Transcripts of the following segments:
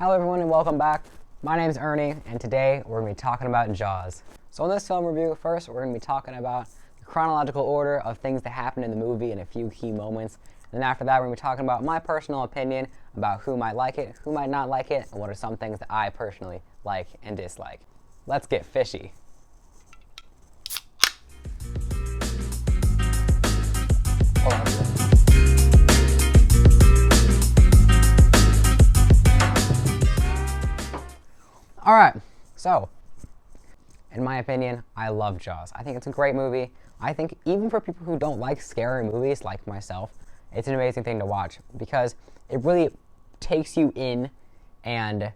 Hello everyone and welcome back. My name is Ernie and today we're going to be talking about Jaws. So in this film review, first we're going to be talking about the chronological order of things that happened in the movie and a few key moments. And then after that we're going to be talking about my personal opinion about who might like it, who might not like it, and what are some things that I personally like and dislike. Let's get fishy. Hold on. Alright, so, in my opinion, I love Jaws. I think it's a great movie. I think even for people who don't like scary movies, like myself, it's an amazing thing to watch because it really takes you in and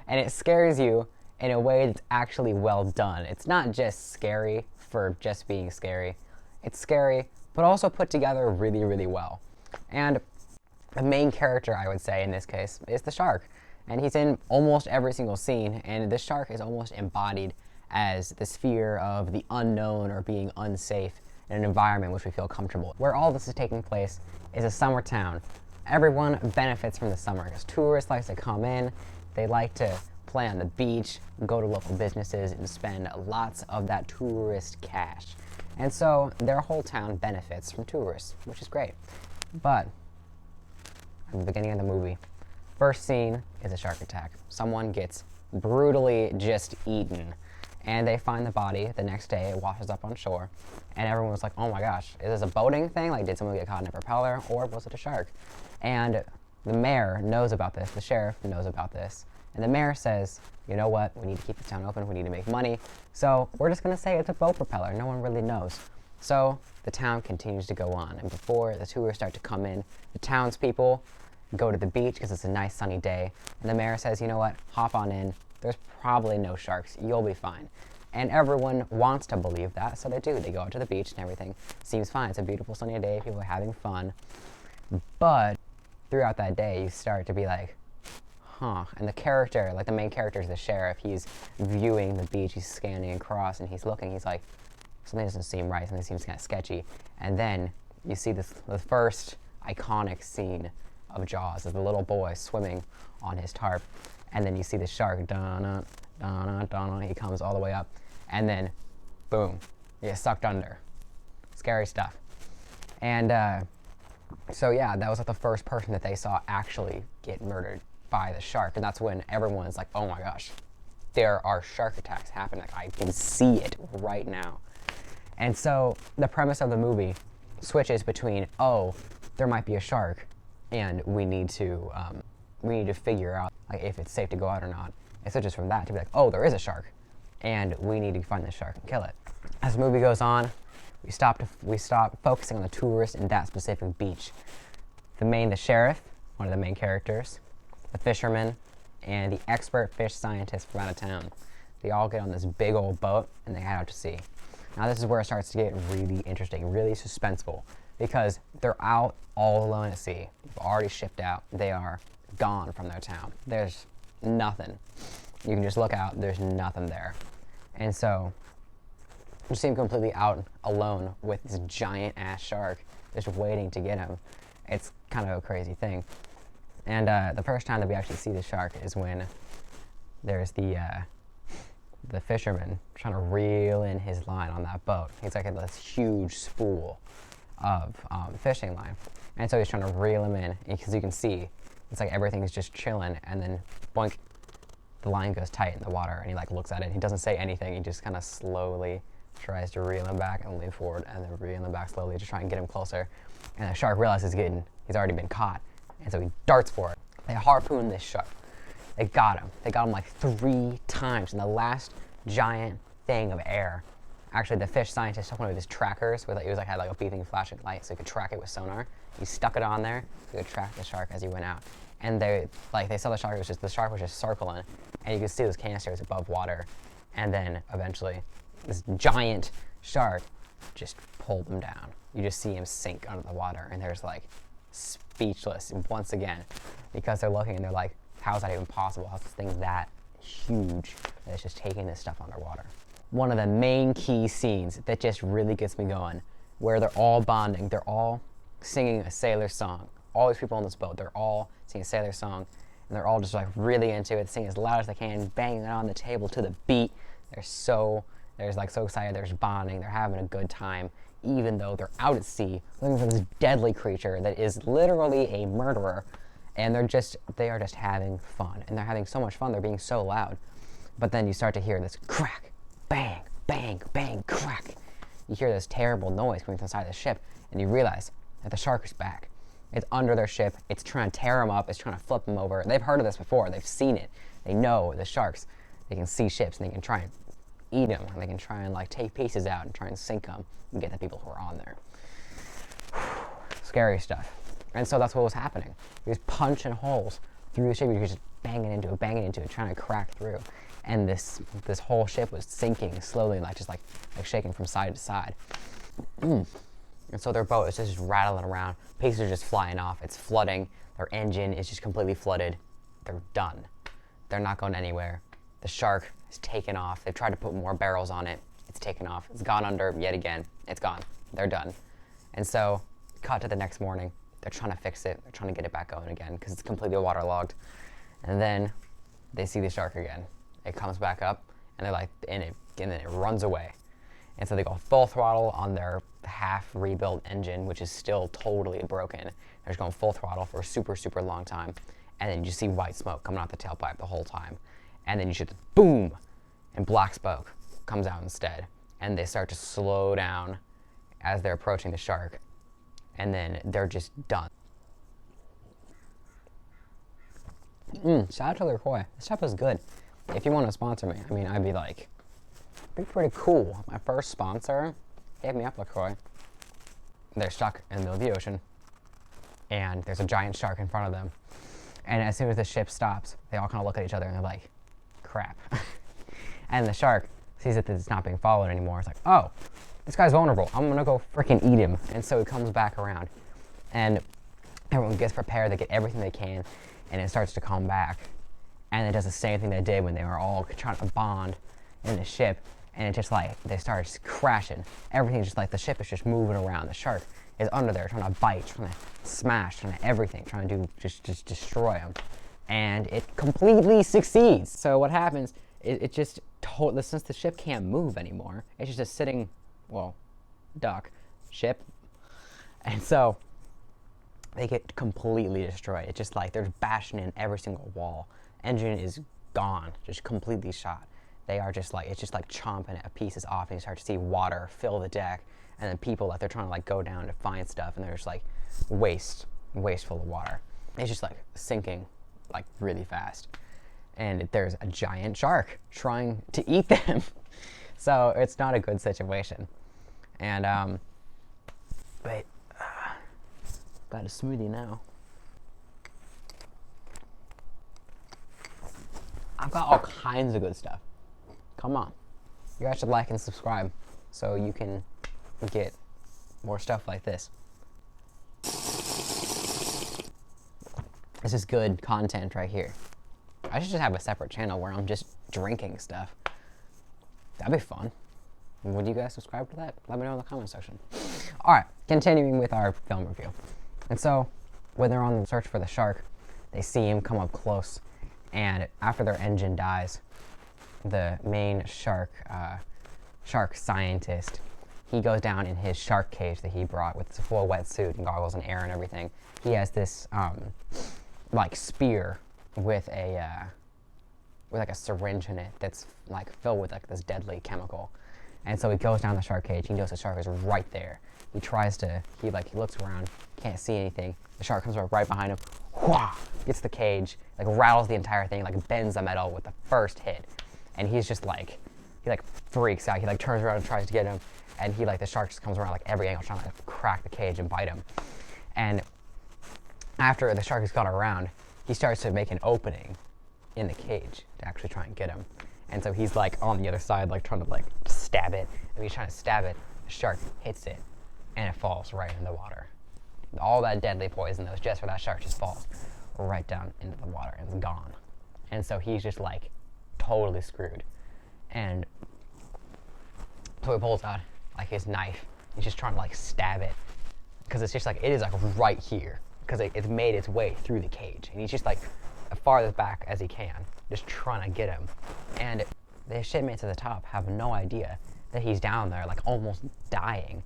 it scares you in a way that's actually well done. It's not just scary for just being scary. It's scary, but also put together really, really well. And the main character, I would say, in this case, is the shark. And he's in almost every single scene, and the shark is almost embodied as this fear of the unknown or being unsafe in an environment in which we feel comfortable. Where all this is taking place is a summer town. Everyone benefits from the summer because tourists like to come in, they like to play on the beach, go to local businesses, and spend lots of that tourist cash. And so their whole town benefits from tourists, which is great. But at the beginning of the movie, first scene is a shark attack. Someone gets brutally just eaten, and they find the body the next day. It washes up on shore, and everyone was like, oh my gosh, is this a boating thing? Like, did someone get caught in a propeller, or was it a shark? And the mayor knows about this, the sheriff knows about this, and the mayor says, you know what, we need to keep the town open, we need to make money, so we're just gonna say it's a boat propeller. No one really knows. So the town continues to go on, and before the tourists start to come in, the townspeople go to the beach because it's a nice sunny day, and the mayor says, you know what, hop on in, there's probably no sharks, you'll be fine. And everyone wants to believe that, so they do. They go out to the beach and everything seems fine. It's a beautiful sunny day, people are having fun. But throughout that day, you start to be like, huh. And the character, like the main character is the sheriff, he's viewing the beach, he's scanning across, and he's looking, he's like, something doesn't seem right, something seems kind of sketchy. And then you see the first iconic scene of Jaws, of the little boy swimming on his tarp, and then you see the shark, dun dun dun, he comes all the way up, and then, boom, he gets sucked under. Scary stuff. And so yeah, that was like the first person that they saw actually get murdered by the shark, and that's when everyone's like, oh my gosh, there are shark attacks happening. Like, I can see it right now. And so the premise of the movie switches between, oh, there might be a shark, and we need to figure out like if it's safe to go out or not. It switches from that to be like, oh, there is a shark, and we need to find the shark and kill it. As the movie goes on, we stop focusing on the tourists in that specific beach. The sheriff, one of the main characters, the fisherman, and the expert fish scientist from out of town. They all get on this big old boat and they head out to sea. Now this is where it starts to get really interesting, really suspenseful, because they're out all alone at sea. They've already shipped out. They are gone from their town. There's nothing. You can just look out, there's nothing there. And so you seem completely out alone with this giant ass shark just waiting to get him. It's kind of a crazy thing. And the first time that we actually see the shark is when there's the fisherman trying to reel in his line on that boat. He's like this huge spool of fishing line. And so he's trying to reel him in, because you can see it's like everything's just chilling, and then boink, the line goes tight in the water, and he like looks at it. He doesn't say anything. He just kind of slowly tries to reel him back and lean forward, and then reel him back slowly to try and get him closer. And the shark realizes he's already been caught, and so he darts for it. They harpoon this shark. They got him. They got him like 3 times in the last giant thing of air. Actually, the fish scientist took one of his trackers with had like a beeping flashing light, so he could track it with sonar. He stuck it on there, so he could track the shark as he went out. And they saw the shark was just circling, and you could see those canisters above water. And then eventually, this giant shark just pulled them down. You just see him sink under the water, and there's like speechless once again, because they're looking and they're like, how is that even possible? How's this thing that huge that it's just taking this stuff underwater? One of the main key scenes that just really gets me going, where they're all bonding, they're all singing a sailor song. All these people on this boat, they're all singing a sailor song. and they're all just like really into it, singing as loud as they can, banging it on the table to the beat. They're so excited. They're just bonding. They're having a good time, even though they're out at sea looking for this deadly creature that is literally a murderer. And they are just having fun, and they're having so much fun. They're being so loud, but then you start to hear this crack, bang, bang, bang, crack. You hear this terrible noise coming from the side of the ship, and you realize that the shark is back. It's under their ship. It's trying to tear them up. It's trying to flip them over. They've heard of this before. They've seen it. They know the sharks. They can see ships, and they can try and eat them. And they can try and like take pieces out and try and sink them and get the people who are on there. Scary stuff. And so that's what was happening. He was punching holes through the ship. He was just banging into it, trying to crack through. And this whole ship was sinking slowly, like shaking from side to side. And so their boat is just rattling around. Pieces are just flying off. It's flooding. Their engine is just completely flooded. They're done. They're not going anywhere. The shark is taken off. They've tried to put more barrels on it. It's taken off. It's gone under yet again. It's gone. They're done. And so, cut to the next morning. They're trying to fix it. They're trying to get it back going again because it's completely waterlogged. And then they see the shark again. It comes back up, and they're like, and then it runs away. And so they go full throttle on their half rebuilt engine, which is still totally broken. They're just going full throttle for a super, super long time. And then you see white smoke coming out the tailpipe the whole time. And then you shoot the boom, and black smoke comes out instead. And they start to slow down as they're approaching the shark. And then they're just done. Shout out to LaCroix. This stuff is good. If you want to sponsor me, I mean, I'd be like, be pretty cool. My first sponsor gave me up LaCroix. They're stuck in the middle of the ocean, and there's a giant shark in front of them. And as soon as the ship stops, they all kind of look at each other and they're like, crap. And the shark sees that it's not being followed anymore. It's like, oh, this guy's vulnerable. I'm gonna go freaking eat him. And so he comes back around, and everyone gets prepared. They get everything they can, and it starts to come back. And it does the same thing they did when they were all trying to bond in the ship. And it just like, they start crashing. Everything's just like, the ship is just moving around. The shark is under there trying to bite, trying to smash, trying to everything, trying to just destroy them. And it completely succeeds. So what happens, it just, since the ship can't move anymore, it's just a sitting, well, duck, ship. And so they get completely destroyed. It's just like, they're bashing in every single wall. Engine is gone, just completely shot. They are just like, it's just like chomping at pieces off, and you start to see water fill the deck, and then people like, they're trying to like go down to find stuff, and they're just like wasteful of water. It's just like sinking like really fast. And there's a giant shark trying to eat them. So it's not a good situation. And wait, got a smoothie now. I've got all kinds of good stuff. Come on. You guys should like and subscribe so you can get more stuff like this. This is good content right here. I should just have a separate channel where I'm just drinking stuff. That'd be fun. Would you guys subscribe to that? Let me know in the comment section. Alright, continuing with our film review. And so, when they're on the search for the shark, they see him come up close. And after their engine dies, the main shark scientist, he goes down in his shark cage that he brought with his full wetsuit and goggles and air and everything. He has this like spear with a syringe in it that's like filled with like this deadly chemical. And so he goes down the shark cage. He knows the shark is right there. He looks around, can't see anything. The shark comes right behind him, whoosh, gets the cage, like rattles the entire thing, like bends the metal with the first hit. And he's just like, he like freaks out. He like turns around and tries to get him. And the shark just comes around like every angle trying to like, crack the cage and bite him. And after the shark has gone around, he starts to make an opening in the cage to actually try and get him. And so he's like on the other side, like trying to like stab it. And he's trying to stab it. The shark hits it, and it falls right in the water. All that deadly poison that was just for that shark just falls right down into the water and it's gone. And so he's just like totally screwed. And so he pulls out like his knife. He's just trying to like stab it, because it's just like, it is like right here, because it's made its way through the cage. And he's just like as far as back as he can, just trying to get him. And the shipmates at the top have no idea that he's down there, like almost dying,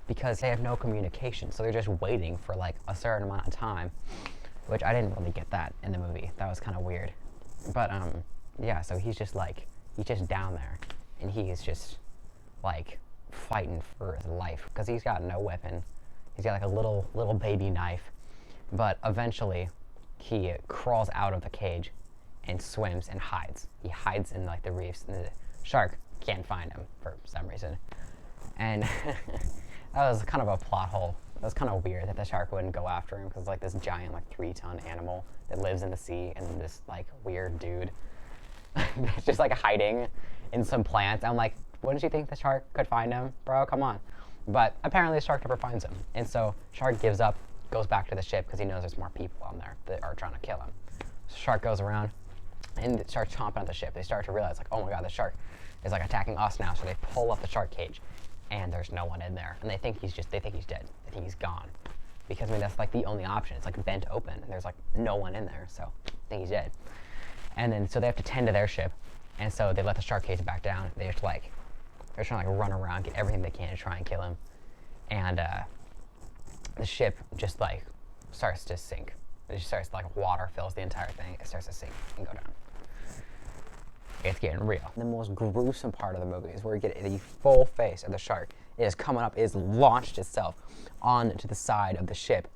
because they have no communication. So they're just waiting for like a certain amount of time, which I didn't really get that in the movie. That was kind of weird. But yeah, so he's just down there, and he is just like fighting for his life because he's got no weapon. He's got like a little baby knife, but eventually he crawls out of the cage and swims and hides. He hides in like the reefs, and the shark can't find him for some reason. And that was kind of a plot hole. That was kind of weird that the shark wouldn't go after him, because like this giant like 3-ton animal that lives in the sea, and this like weird dude just like hiding in some plants. I'm like, wouldn't you think the shark could find him, bro? Come on. But apparently the shark never finds him, and so shark gives up, goes back to the ship because he knows there's more people on there that are trying to kill him. So shark goes around and starts chomping at the ship. They start to realize like, oh my god, the shark is like attacking us now. So they pull up the shark cage, and there's no one in there, and they think he's dead. They think he's gone, because I mean that's like the only option. It's like bent open, and there's like no one in there, so I think he's dead. And then so they have to tend to their ship, and so they let the shark cage back down. They're trying to like run around, get everything they can to try and kill him, and the ship just like starts to sink. It just starts like water fills the entire thing. It starts to sink and go down. It's getting real. The most gruesome part of the movie is where you get the full face of the shark. It is coming up, it has launched itself onto the side of the ship,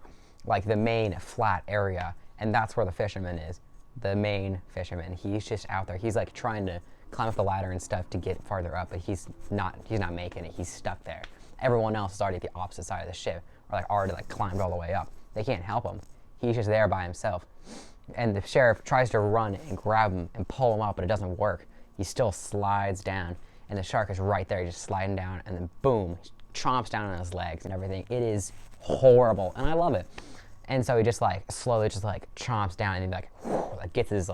like the main flat area, and that's where the fisherman is. The main fisherman, he's just out there. He's like trying to climb up the ladder and stuff to get farther up, but he's not making it. He's stuck there. Everyone else is already at the opposite side of the ship, or like already like climbed all the way up. They can't help him. He's just there by himself. And the sheriff tries to run and grab him and pull him up, but it doesn't work. He still slides down, and the shark is right there, just sliding down, and then boom, chomps down on his legs and everything. It is horrible, and I love it. And so he just like slowly just like chomps down, and he like gets his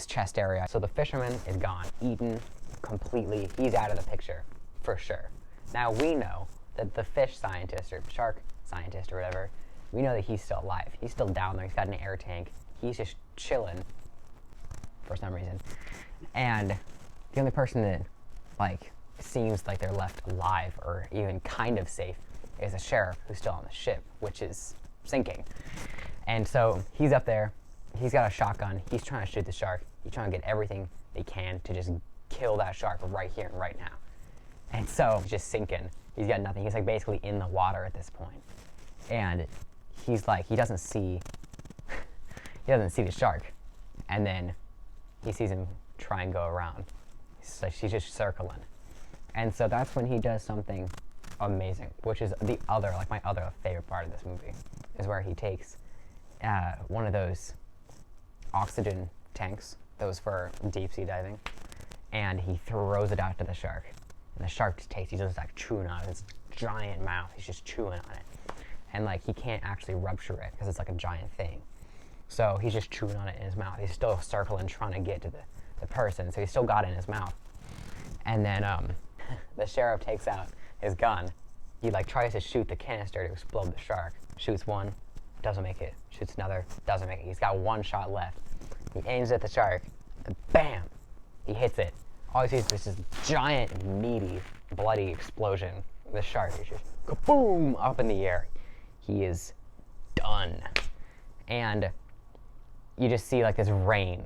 chest area. So the fisherman is gone, eaten completely. He's out of the picture for sure. Now we know that the fish scientist or shark scientist or whatever, we know that he's still alive. He's still down there. He's got an air tank. He's just chilling for some reason. And the only person that like seems like they're left alive or even kind of safe is a sheriff who's still on the ship, which is sinking. And so he's up there. He's got a shotgun. He's trying to shoot the shark. He's trying to get everything they can to just kill that shark right here and right now. And so he's just sinking. He's got nothing. He's like basically in the water at this point. And he's like, he doesn't see the shark. And then he sees him try and go around. So she's just circling. And so that's when he does something amazing, which is the other, like my other favorite part of this movie, is where he takes one of those oxygen tanks, those for deep sea diving, and he throws it out to the shark. And the shark just tastes, he's just like chewing on it. His giant mouth, he's just chewing on it. And like he can't actually rupture it because it's like a giant thing. So he's just chewing on it in his mouth. He's still circling, trying to get to the person, so he's still got it in his mouth. And then the sheriff takes out his gun. He like tries to shoot the canister to explode the shark. Shoots one, doesn't make it. Shoots another, doesn't make it. He's got one shot left. He aims at the shark, and bam, he hits it. All he sees is this giant, meaty, bloody explosion. The shark is just kaboom up in the air. He is done. And you just see like this rain,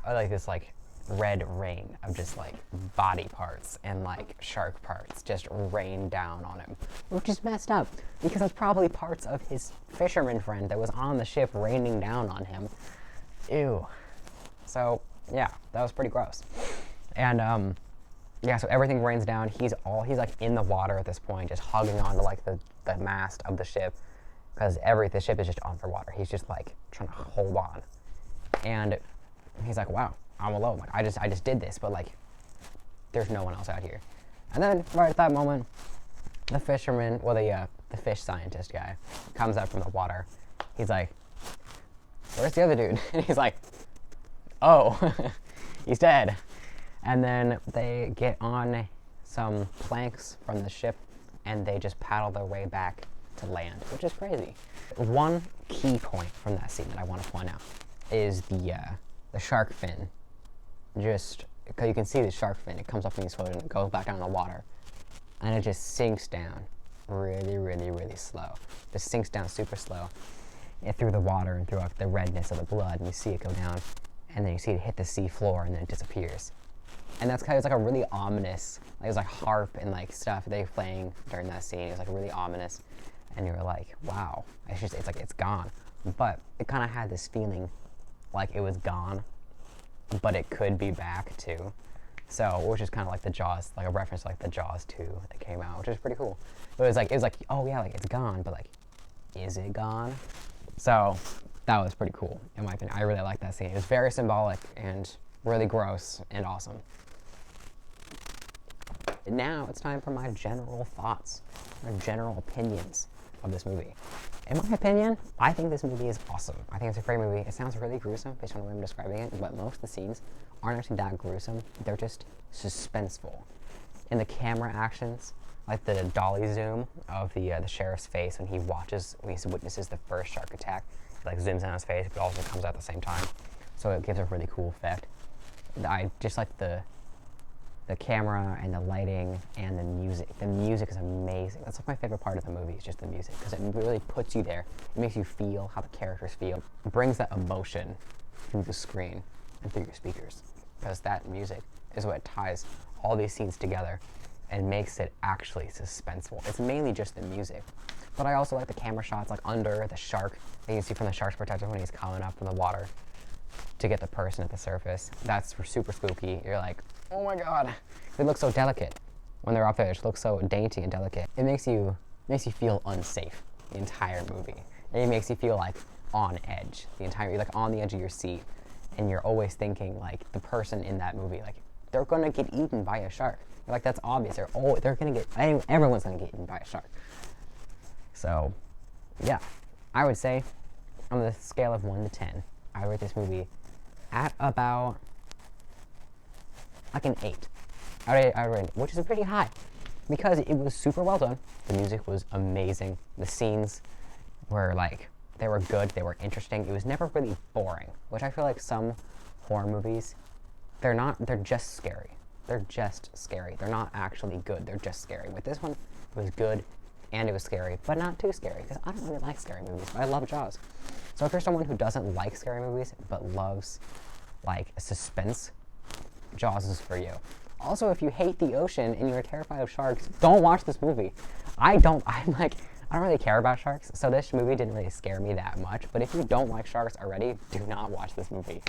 or like this like red rain of just like body parts and like shark parts just rain down on him, which is messed up because that's probably parts of his fisherman friend that was on the ship raining down on him. Ew. So yeah, that was pretty gross. And yeah, so everything rains down. He's like in the water at this point, just hugging onto like the mast of the ship, because the ship is just underwater. He's just like trying to hold on, and he's like, wow, I'm alone. Like I just did this, but like there's no one else out here. And then right at that moment, the fisherman, well the fish scientist guy, comes up from the water. He's like, where's the other dude? And he's like, oh, he's dead. And then they get on some planks from the ship, and they just paddle their way back to land, which is crazy. One key point from that scene that I want to point out is the shark fin. Just because you can see the shark fin, it comes up in the explosion, it goes back down in the water, and it just sinks down really, really, really slow. Just sinks down super slow, and through the water and through like the redness of the blood, and you see it go down, and then you see it hit the sea floor, and then it disappears. And that's kind of like a really ominous, like it was like harp and like stuff they were playing during that scene. It was like really ominous, and you were like, wow, it's like it's gone. But it kind of had this feeling like it was gone, but it could be back too. So, which is kind of like the Jaws, like a reference to like the Jaws 2 that came out, which is pretty cool. But it was like, oh yeah, like it's gone, but like, is it gone? So that was pretty cool in my opinion. I really liked that scene. It was very symbolic and really gross and awesome. Now it's time for my general thoughts, my general opinions of this movie. In my opinion, I think this movie is awesome. I think it's a great movie. It sounds really gruesome based on the way I'm describing it, but most of the scenes aren't actually that gruesome. They're just suspenseful. And the camera actions, like the dolly zoom of the sheriff's face when he witnesses the first shark attack, it like zooms in on his face, but also comes out at the same time. So it gives a really cool effect. I just like the camera and the lighting and the music. The music is amazing. That's like my favorite part of the movie, is just the music, because it really puts you there. It makes you feel how the characters feel. It brings that emotion through the screen and through your speakers, because that music is what ties all these scenes together and makes it actually suspenseful. It's mainly just the music. But I also like the camera shots, like under the shark that you can see from the shark's perspective when he's coming up from the water to get the person at the surface. That's super spooky. You're like, oh my god. They look so delicate when they're up there. It just looks so dainty and delicate. It makes you feel unsafe the entire movie. And it makes you feel like on edge you're like on the edge of your seat, and you're always thinking like the person in that movie, like they're gonna get eaten by a shark. You're like, that's obvious. Everyone's gonna get eaten by a shark. So yeah, I would say on the scale of 1 to 10, I rate this movie at about like an 8. I rate it, which is pretty high, because it was super well done. The music was amazing. The scenes were like, they were good, they were interesting. It was never really boring, which I feel like some horror movies, they're just scary. They're just scary. They're not actually good, they're just scary. With this one, it was good and it was scary, but not too scary, because I don't really like scary movies, but I love Jaws. So if you're someone who doesn't like scary movies, but loves like suspense, Jaws is for you. Also, if you hate the ocean and you're terrified of sharks, don't watch this movie. I don't really care about sharks, so this movie didn't really scare me that much. But if you don't like sharks already, do not watch this movie,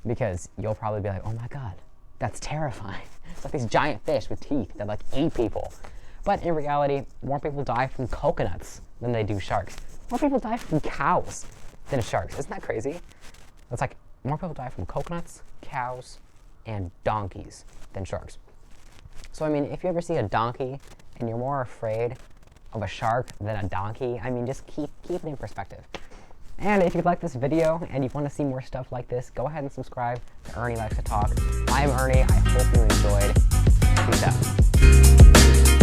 because you'll probably be like, oh my god, that's terrifying. It's like these giant fish with teeth that like eat people. But in reality, more people die from coconuts than they do sharks. More people die from cows than sharks. Isn't that crazy? It's like more people die from coconuts, cows, and donkeys than sharks. So I mean, if you ever see a donkey and you're more afraid of a shark than a donkey, I mean, just keep it in perspective. And if you like this video and you want to see more stuff like this, go ahead and subscribe to Ernie Likes to Talk. I'm Ernie. I hope you enjoyed. Peace out.